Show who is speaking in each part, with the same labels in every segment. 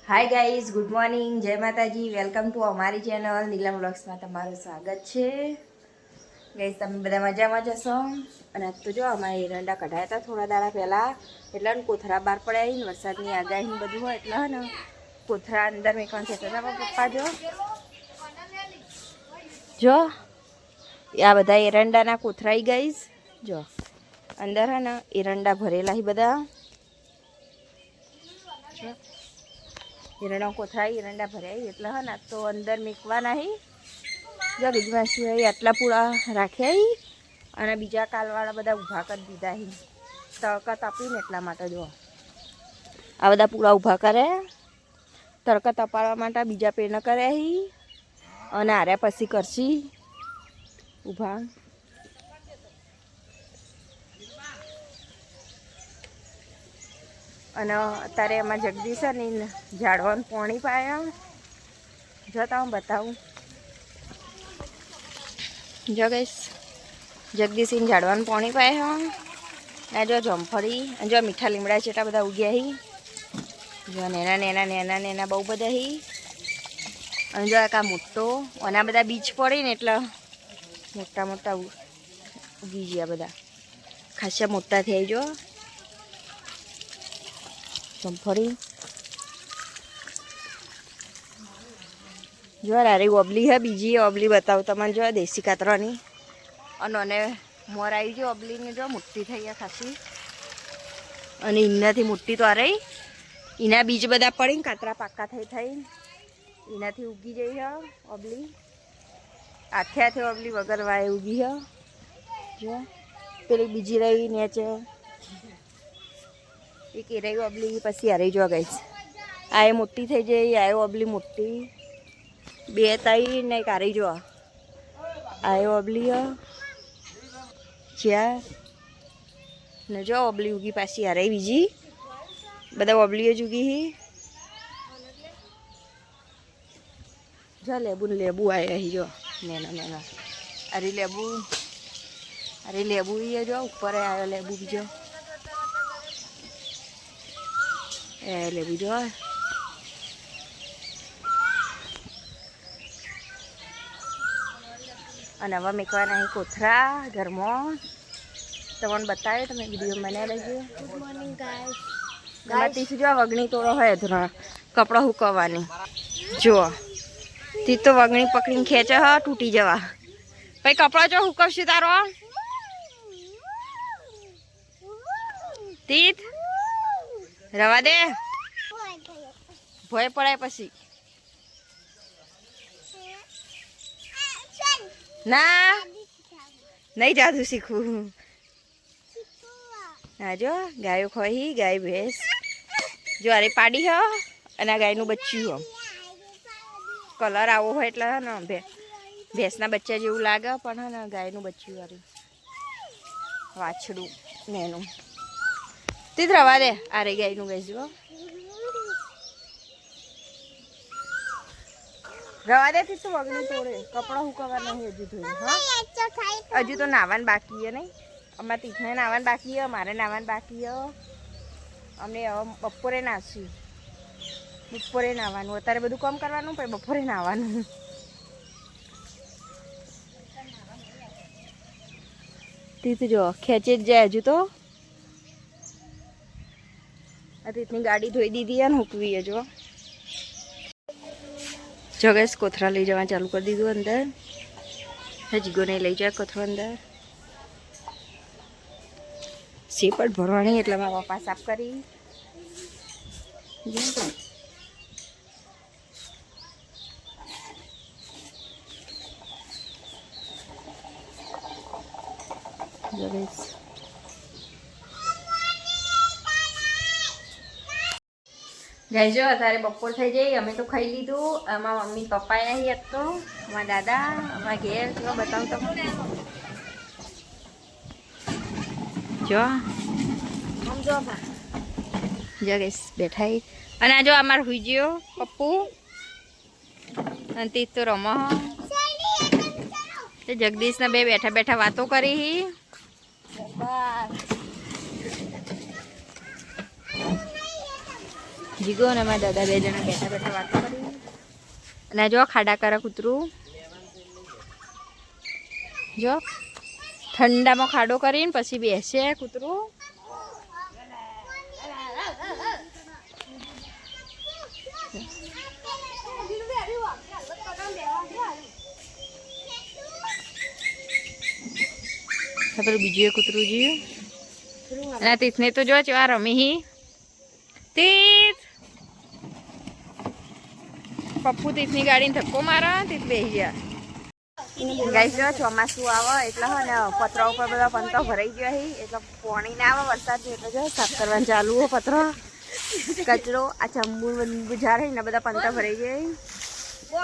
Speaker 1: Hi guys, good morning, જય માતાજી. Welcome to અમારી ચેનલ નીલમ વ્લોગ્સમાં તમારું સ્વાગત છે. ગાઈઝ, તમે બધા મજામાં જશો. અને આજ તો જો અમારે એરંડા કઢાયા હતા થોડા દાડા પહેલાં, એટલે ને કોથરા બહાર પડ્યા ને વરસાદની આગાહી બધું હોય એટલે ને કોથરા અંદર મેકવાનું છે. પપ્પા જો આ બધા એરંડાના કોથરાઈ ગાઈઝ, જો અંદર હે ને એરંડા ભરેલા હી બધા. એરંડા કોથરાઈ એરંડા ભર્યા એટલે હે ને તો અંદર મેકવાના હી. જો બીજમાં સિવાય આટલા પૂળા રાખ્યા અને બીજા કાલવાળા બધા ઊભા કરી દીધા હી તડકા તાપીને. એટલા માટે જો આ બધા પૂળા ઊભા કરે તડકા તપાડવા માટે. બીજા પેન કર્યા હી અને આર્યા પછી કરશી ઊભા. અને અત્યારે એમાં જગદીશ ને ઝાડવાનું પાણી પાયા. જો તમે બતાવું, જો ગઈશ જગદીશને ઝાડવાનું પાણી પાયા. આ જો જમફળી, જો મીઠા લીમડા છે એટલા બધા ઉગ્યા હી. જો નેના નેના નેના નેના બહુ બધા હી. અને જો આ મોટો અને આ બધા બીજ પડી ને એટલે મોટા મોટા ઉગી ગયા બધા. ખાસા મોટા થઈ જો જમફળી. જો રારી ઓબલી હે, બીજી ઓબલી બતાવું તમને. જો દેશી કાતરાની અને મોર આવી જો ઓબલીને જો મોટી થઈ ગયા ખાસી. અને એનાથી મોટી તો આ રહી, એના બીજ બધા પડીને કાતરા પાકા થઈ એનાથી ઉગી જઈ હ ઓબલી. હાથે હાથે ઓબલી વગર વાય ઉગી હ. જો પેલી બીજી રહી નેચે એક એ રહી ઓબલી. પછી આ રહી જો ગઈશ, આ એ મોટી થઈ જાય. આ ઓબલી મોટી બે તઈ ને એક આ રહી જો આ ઓબલી જ્યાં ને જો ઓબલી ઉગી. પાછી આ રહી બીજી. બધા ઓબલીઓ જ ઉગી હી. જો લેબુ ને લેબુ આવ્યા હી. જો નેના નેના અરે લેબુ, અરે લેબુ જો ઉપર આવ્યો લેબુ બીજો. એ લેબુ જો અને હવે મેકવાના અહીં કોથરા ઘરમાં. તમને બતાવ્યો, તમે વિડીયો બનાવી લેજો. Good morning guys. તીસ જો વગણી તોડો હોય ધોરણ કપડાં સુકવવાની. જુઓ તી તો વગણી પકડીને ખેંચે હ તૂટી જવા. પછી કપડાં જો સુકવશે તારો તીત રવા દે. ભય પડાય પછી ના નહીં જાદુ શીખવું. હા જો ગાયો ખોઈ, ગાય ભેંસ જો અરે પાડી હ. અને આ ગાયનું બચ્ચું હ. કલર આવો હોય એટલે હે ને ભેંસના બચ્ચા જેવું લાગે, પણ હે ને ગાયનું બચ્ચું વાળું વાછડું એનું. તે રવા દે. આ રે ગાયનું ગઈશું રવા દે. તું વગણી તોડે કપડાં સુકવવાના હજુ ધોઈ. હા હજુ તો નાવાનું બાકી હે નહીં. અમારે તીથને નાવાનું બાકી હે, મારે નાવાનું બાકી હે. અમને બપોરે નાશું. બપોરે નાવાનું. અત્યારે બધું કામ કરવાનું પછી બપોરે નાવાનું. તીથ જો ખેંચે જ જાય હજુ તો. આ તીથની ગાડી ધોઈ દીધી ને મૂકવી જો. જો ગેસ કોથરા લઈ જવા ચાલુ કરી દીધું અંદર. હજીગો નહીં લઈ જાય કોથરો અંદર. સેપટ ભરવાની એટલે મારા પપ્પા સાફ કરી. ગાય જો અત્યારે બપોર થઈ જાય. અમે તો ખાઈ લીધું. અમારા મમ્મી પપ્પાએ અહીં હતો, અમારા દાદા, અમારા ઘેર. જો બતાવું તમને. જો સમજો જો ગઈશ બેઠા. અને આ જો અમારે હુઈ ગયો પપ્પુ. અને તી તો રમો. જગદીશના બે બેઠા બેઠા વાતો કરી. જીગો અને મારા દાદા બે જણા બેઠા બેઠા વાતો કરી. અને જો ખાડા કરે કૂતરું, જો ઠંડામાં ખાડો કરીને પછી બેસે કૂતરું. પેલું બીજું એ કૂતરું જોયું. અને તીથને તો જો ચેવા રમી તીથ. પપ્પુ તીથની ગાડીને ધક્કો મારા, તીથ બેસી ગયા. ગાઈસ જો ચોમાસું આવે એટલે હે ને પતરા ઉપર બધા પંતો ભરાઈ ગયા હી, એટલે પાણી ના આવે વરસાદ એટલે જો સાફ કરવાનું ચાલુ હો. પતરા કચરો આ ચંબુ બુઝારે ને બધા પંતા ભરાઈ ગયા.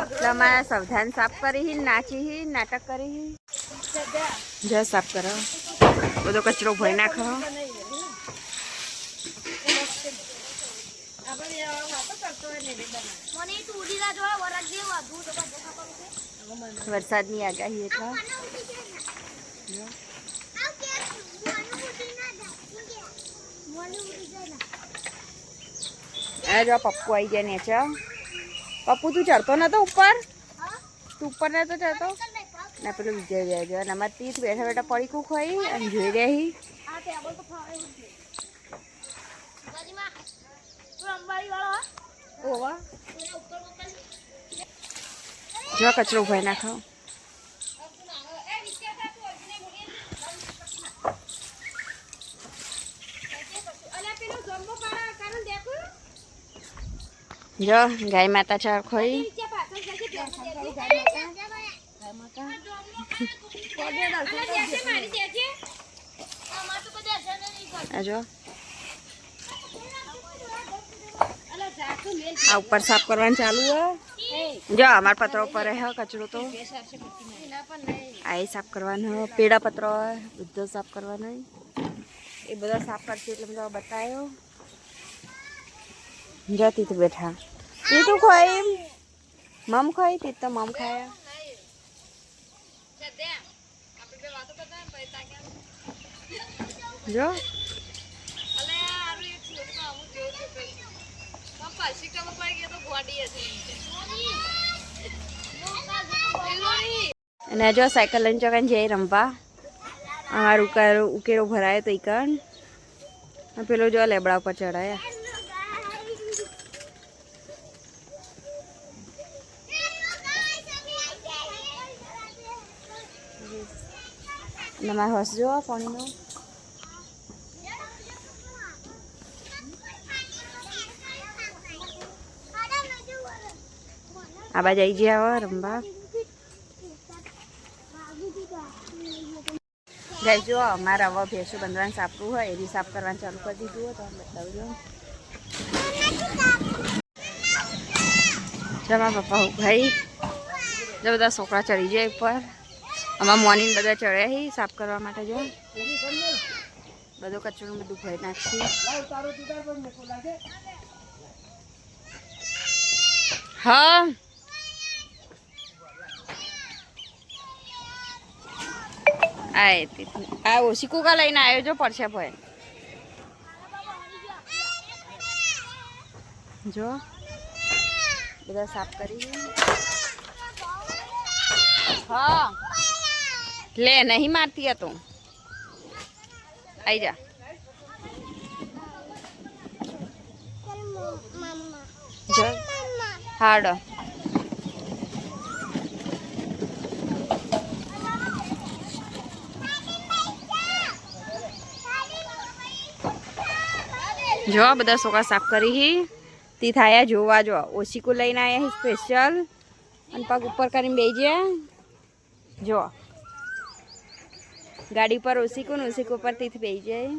Speaker 1: એટલે અમારે સાવધાન સાફ કરી નાચી હી નાટક કરી જો સાફ કરો. બધો કચરો ભરી નાખો. વરસાદની આગાહી એટલે જો પપ્પુ આવી ગયા નેચે. પપ્પુ તું ચડતો નતો ઉપર? તું ઉપર નતો ચડતો ને? પેલું વિજય ગયા જો અને અમારે તીથ બેઠા બેઠા પડીકું ખાઈ અને જોઈ રહી. જો કચરો ભરી નાખો. જો ગાય માતા ચાર ખોઈ. જો આ ઉપર સાફ કરવાનું ચાલુ હે. જો અમારા પતરા ઉપર હે કચરો તો આ સાફ કરવાનો. પેડા પતરો બધો સાફ કરવાનો એ બધા સાફ કરશે એટલે બધા બતાવ્યો. જતી તું બેઠા એ તું ખાઈ મમ ખાઈ તે તો મમ ખાયા. જો અને જો સાયકલ લઈને ચોકાને જઈ રમવા. અમારું ઉકેરો ભરાયો તો ઈકણ પેલો જો લેબડા ઉપર ચડાયા. મારા હોસ જો પાણીનો આ બાજુ આવી ગયા રમવા. ગાય જો અમારા હવે ભેંસો બંધવાનું સાપરું હોય એની સાફ કરવાનું ચાલુ કરી દીધું હોય તો બતાવજો. જમા પપ્પા ભાઈ જો બધા છોકરા ચડી જાય ઉપર. અમારા મોર્નિંગ બધા ચડ્યા હી સાફ કરવા માટે. જો બધો કચરો બધું ભરી નાખશે. હા આ ઓછી કુકા લઈને આવ્યો જો પડશે ભાઈ. જો બધા સાફ કરી. હા લે નહીં મારતી હતો. આઈ જા. જો હાડો જો બધા છોકરા સાફ કરી તી થાયા જોવા. જો ઓશીકું લઈને આવ્યા સ્પેશિયલ અને પગ ઉપર કરીને બેસી ગયા. જો ગાડી પર ઓશીકું ઉપર તીથ બેસી જાય.